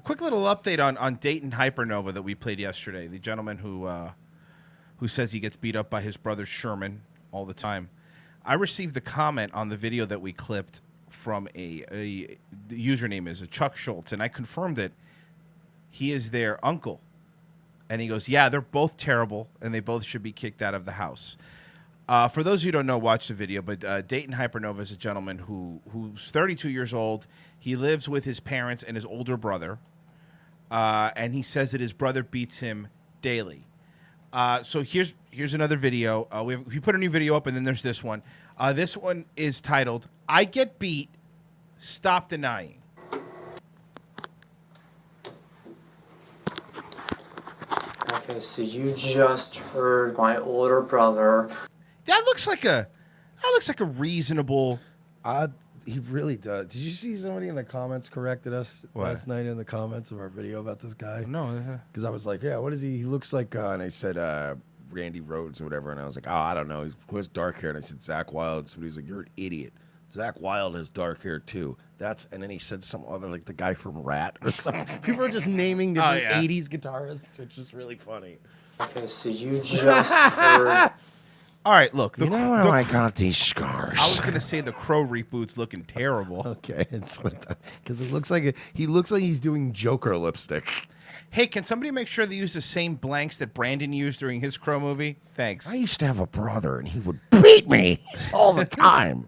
quick little update on Dayton Hypernova that we played yesterday. The gentleman who says he gets beat up by his brother Sherman all the time. I received a comment on the video that we clipped from the username is a Chuck Schultz, and I confirmed it. He is their uncle. And he goes, yeah, they're both terrible, and they both should be kicked out of the house. For those of you who don't know, watch the video, but Dayton Hypernova is a gentleman who's 32 years old. He lives with his parents and his older brother, and he says that his brother beats him daily. So here's another video. We put a new video up, and then there's this one. This one is titled, I Get Beat, Stop Denying. Okay, so you just heard my older brother. That looks like a reasonable. He really does. Did you see somebody in the comments corrected us last night in the comments of our video about this guy? No. Because I was like, yeah, what is he? He looks like, and I said Randy Rhodes or whatever, and I was like, oh, I don't know. Who has dark hair? And I said Zach Wilde. And somebody's like, you're an idiot. Zach Wilde has dark hair too. And then he said some other, like the guy from Rat or something. People are just naming different 80s guitarists. It's just really funny. Okay, so you just heard. All right, look. You know how I got these scars? I was gonna say the Crow reboot's looking terrible. Okay, it's because it looks like he looks like he's doing Joker lipstick. Hey, can somebody make sure they use the same blanks that Brandon used during his Crow movie? Thanks. I used to have a brother, and he would beat me all the time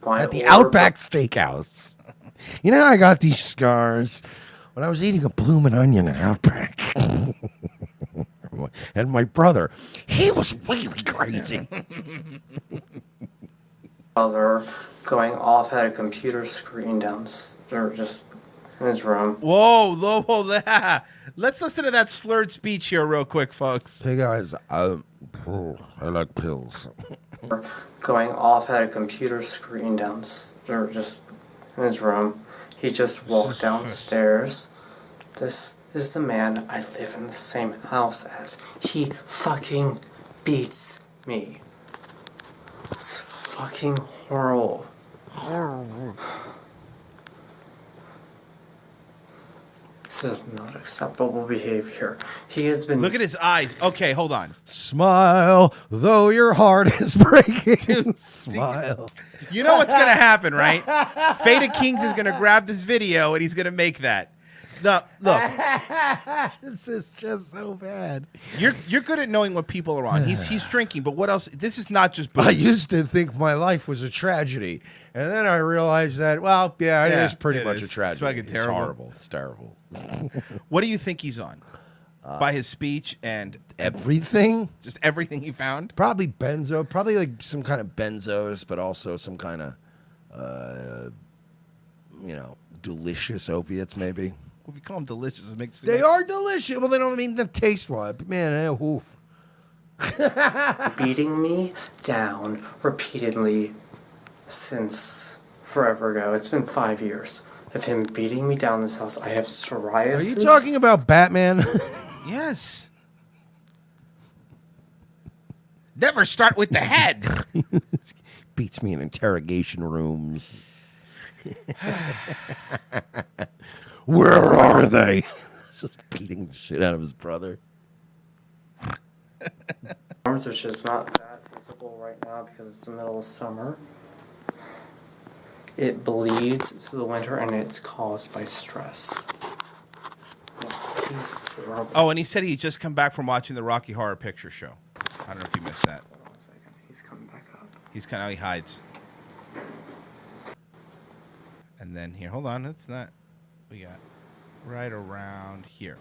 at the Outback Steakhouse. You know how I got these scars? When I was eating a bloomin' onion at Outback. And my brother, he was really crazy. Brother going off at a computer screen downstairs, just in his room. Whoa. Let's listen to that slurred speech here real quick, folks. Hey, guys, I like pills. Going off at a computer screen downstairs, just in his room. He just walked downstairs. This is the man I live in the same house as. He fucking beats me. It's fucking horrible. This is not acceptable behavior. He has been. Look at his eyes. Okay, hold on. Smile, though your heart is breaking. Dude, smile. You know what's gonna happen, right? Fata Kings is gonna grab this video and he's gonna make that. No, look. This is just so bad. You're good at knowing what people are on. He's drinking, but what else? This is not just booze. I used to think my life was a tragedy, and then I realized that, well, yeah, it is pretty much a tragedy. It's fucking terrible. It's horrible. It's terrible. What do you think he's on? By his speech and everything? Just everything he found? Probably benzo. Probably like some kind of benzos, but also some kind of, delicious opiates, maybe. Well, if you call them delicious, it makes They are delicious. Well, they don't mean the taste-wise. But man, oof. Beating me down repeatedly since forever ago. It's been 5 years of him beating me down in this house. I have psoriasis. Are you talking about Batman? Yes. Never start with the head. Beats me in interrogation rooms. Where are they? Just beating the shit out of his brother. Arms, which is not that visible right now because it's the middle of summer. It bleeds through the winter and it's caused by stress. Oh, and he said he'd just come back from watching the Rocky Horror Picture Show. I don't know if you missed that. Hold on a second. He's coming back up. He's kind of, he hides. And then here, hold on, it's not, we got right around here.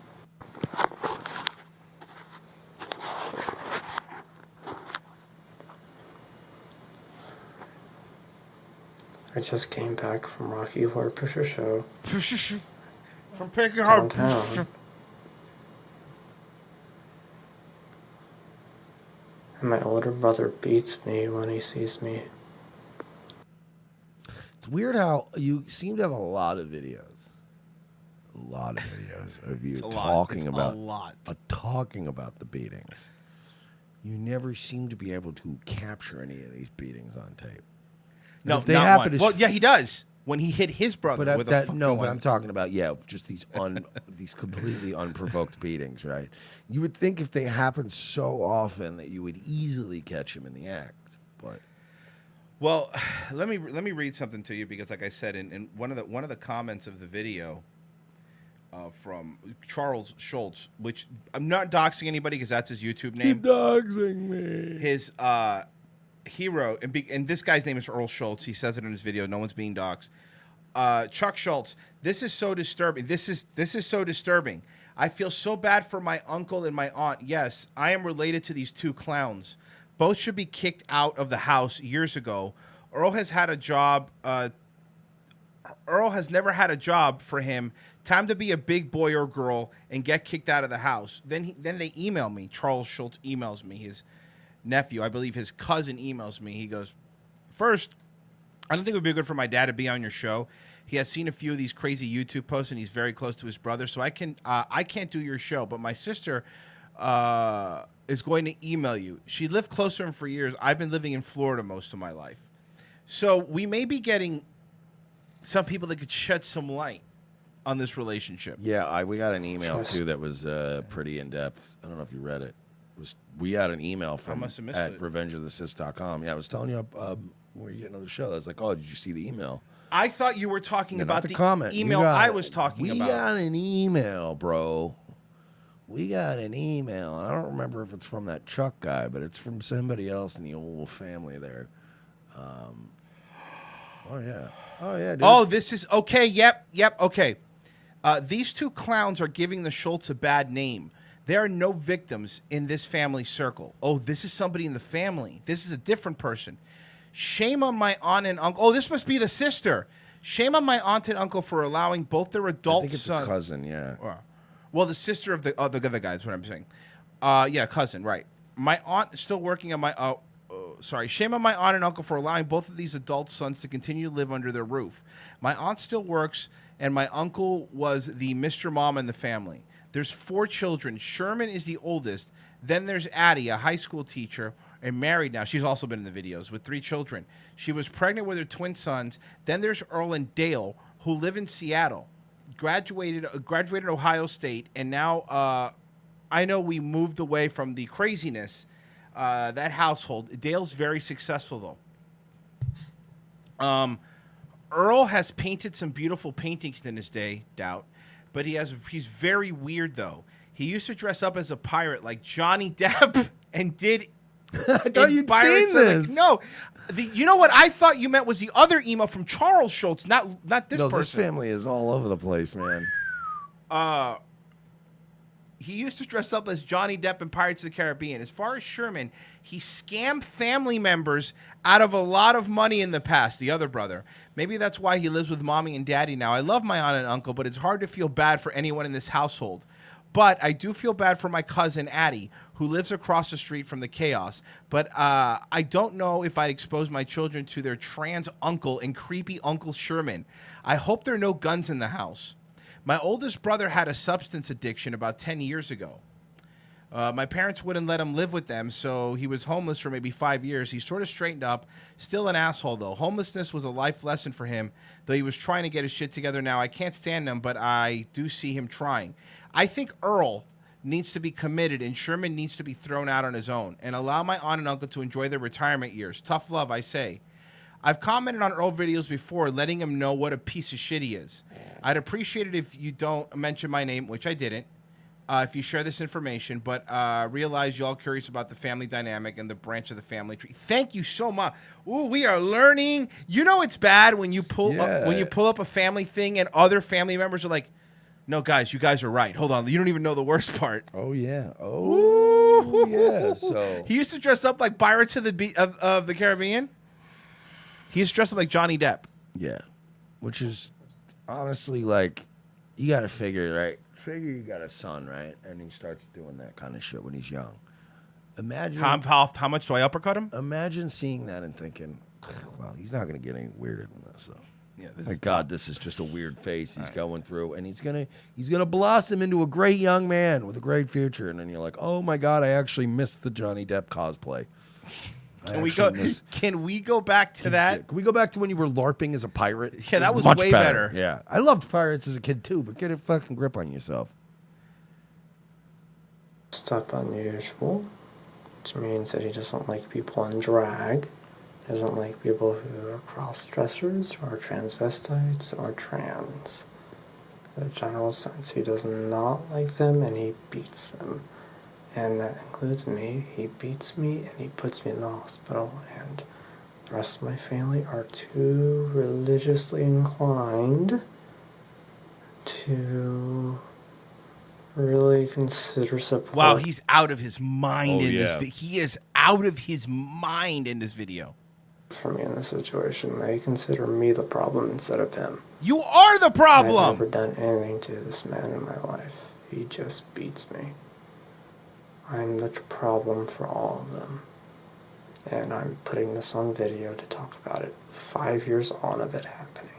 I just came back from Rocky Horror Picture Show. From Rocky Horror Downtown. And my older brother beats me when he sees me. It's weird how you seem to have a lot of videos. A lot of videos of you talking about the beatings. You never seem to be able to capture any of these beatings on tape. No, if they not happen one. to Well, yeah, he does. when he hit his brother with a fucking but one. I'm talking about just these these completely unprovoked beatings, right? You would think if they happen so often that you would easily catch him in the act, but Well, let me read something to you because, like I said, in one of the comments of the video from Charles Schultz, which I'm not doxing anybody because that's his YouTube name. doxing me. His hero, and this guy's name is Earl Schultz. He says it in his video. No one's being doxed. Chuck Schultz. This is so disturbing. This is so disturbing. I feel so bad for my uncle and my aunt. Yes, I am related to these two clowns. Both should be kicked out of the house years ago. Earl has had a job. Earl has never had a job for him. Time to be a big boy or girl and get kicked out of the house. Then they email me. Charles Schultz emails me. His nephew, I believe his cousin, emails me. He goes, first, I don't think it would be good for my dad to be on your show. He has seen a few of these crazy YouTube posts, and he's very close to his brother. So I can't do your show. But my sister is going to email you. She lived close to him for years. I've been living in Florida most of my life. So we may be getting some people that could shed some light on this relationship. Yeah, we got an email too that was pretty in depth. I don't know if you read it. We got an email from must have missed at it. revengeofthesis.com. Yeah, I was telling you when you get on the show. I was like, oh, did you see the email? I thought you were talking No, about not the comment. email I was talking about. We got an email, bro. We got an email. And I don't remember if it's from that Chuck guy, but it's from somebody else in the old family there. Oh, yeah, dude. Oh, this is okay. Yep, okay. These two clowns are giving the Schultz a bad name. There are no victims in this family circle. Oh, this is somebody in the family. This is a different person. Shame on my aunt and uncle. Oh, this must be the sister. Shame on my aunt and uncle for allowing both their adult I think it's sons. a cousin, yeah. Well, the sister of the other guy is what I'm saying. Yeah, cousin, right. My aunt is still working on my... sorry. Shame on my aunt and uncle for allowing both of these adult sons to continue to live under their roof. My aunt still works, and my uncle was the Mr. Mom in the family. There's 4 children. Sherman is the oldest. Then there's Addie, a high school teacher, and married now. She's also been in the videos with 3 children. She was pregnant with her twin sons. Then there's Earl and Dale, who live in Seattle. Graduated Ohio State, and now I know we moved away from the craziness, that household. Dale's very successful, though. Earl has painted some beautiful paintings in his day, doubt, but he's very weird, though. He used to dress up as a pirate like Johnny Depp and did... I thought you'd seen this. No. You know what I thought you meant was the other email from Charles Schultz, not this person. No, this family is all over the place, man. He used to dress up as Johnny Depp in Pirates of the Caribbean. As far as Sherman, he scammed family members out of a lot of money in the past, the other brother. Maybe that's why he lives with mommy and daddy now. I love my aunt and uncle, but it's hard to feel bad for anyone in this household. But I do feel bad for my cousin, Addie, who lives across the street from the chaos. But I don't know if I'd expose my children to their trans uncle and creepy Uncle Sherman. I hope there are no guns in the house. My oldest brother had a substance addiction about 10 years ago. My parents wouldn't let him live with them, so he was homeless for maybe 5 years. He sort of straightened up. Still an asshole, though. Homelessness was a life lesson for him, though he was trying to get his shit together now. I can't stand him, but I do see him trying. I think Earl needs to be committed, and Sherman needs to be thrown out on his own, and allow my aunt and uncle to enjoy their retirement years. Tough love, I say. I've commented on Earl videos before, letting him know what a piece of shit he is. I'd appreciate it if you don't mention my name, which I didn't, if you share this information, but realize you're all curious about the family dynamic and the branch of the family tree. Thank you so much. Ooh, we are learning. You know it's bad when you pull up a family thing and other family members are like, no, guys, you guys are right. Hold on. You don't even know the worst part. Oh, yeah. Oh, yeah. So he used to dress up like Pirates of the Caribbean. He used to dress up like Johnny Depp. Yeah. Which is honestly like, you got to figure, right? Figure you got a son, right? And he starts doing that kind of shit when he's young. Imagine how much do I uppercut him? Imagine seeing that and thinking, well, he's not going to get any weirder than this, though. Yeah, Thank God, this is just a weird phase he's going through, and he's gonna blossom into a great young man with a great future. And then you're like, oh my God, I actually missed the Johnny Depp cosplay. Can we go? Can we go back to that? Can we go back to when you were LARPing as a pirate? Yeah, that was much way better. Yeah, I loved pirates as a kid too, but get a fucking grip on yourself. Stuck unusual, which means that he doesn't like people in drag, doesn't like people who are cross-dressers or transvestites or trans. In a general sense, he does not like them and he beats them. And that includes me. He beats me and he puts me in the hospital, and the rest of my family are too religiously inclined to really consider support. Wow, he's out of his mind in yeah. this. He is out of his mind in this video. For me in this situation, they consider me the problem instead of him. You are the I've problem. never done anything to this man in my life. He just beats me. I'm the problem for all of them. And I'm putting this on video to talk about it. 5 years on of it happening.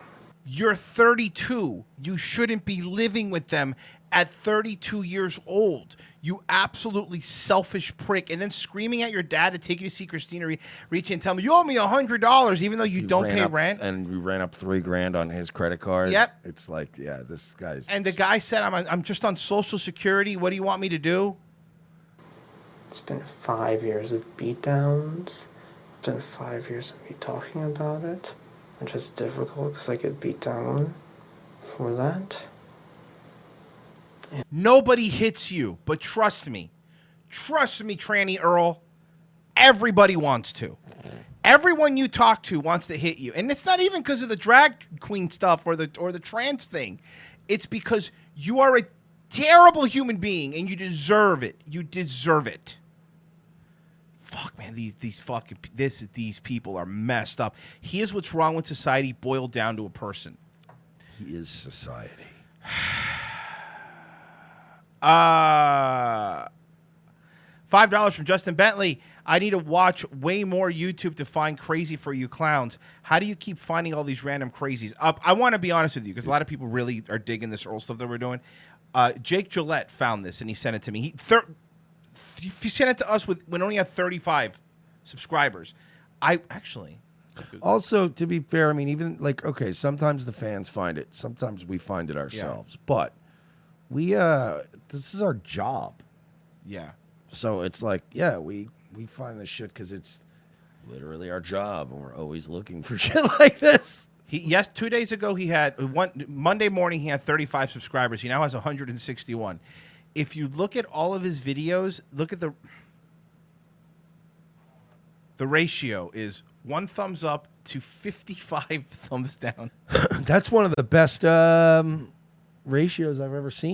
You're 32. You shouldn't be living with them at 32 years old. You absolutely selfish prick. And then screaming at your dad to take you to see Christina Ricci and tell me, you owe me $100, even though you don't pay rent. And we ran up $3,000 on his credit card. Yep. It's like, yeah, this guy's... And the guy said, I'm just on Social Security. What do you want me to do? It's been 5 years of beatdowns. It's been 5 years of me talking about it. Which is difficult because I get beat down for that. Nobody hits you, but trust me, Tranny Earl, everybody wants to. Everyone you talk to wants to hit you, and it's not even because of the drag queen stuff or the trans thing. It's because you are a terrible human being, and you deserve it. You deserve it. Fuck, man, these people are messed up. Here's what's wrong with society boiled down to a person. He is society. $5 from Justin Bentley. I need to watch way more YouTube to find crazy for you clowns. How do you keep finding all these random crazies? I want to be honest with you because a lot of people really are digging this Earl stuff that we're doing. Jake Gillette found this and he sent it to me. He sent it to us when only had 35 subscribers. Also, to be fair, I mean, even like, okay, sometimes the fans find it. Sometimes we find it ourselves. Yeah. But we, this is our job. Yeah. So it's like, yeah, we find this shit because it's literally our job, and we're always looking for shit like this. 2 days ago, he had Monday morning, he had 35 subscribers. He now has 161. If you look at all of his videos, look at the ratio is 1 thumbs up to 55 thumbs down. That's one of the best ratios I've ever seen.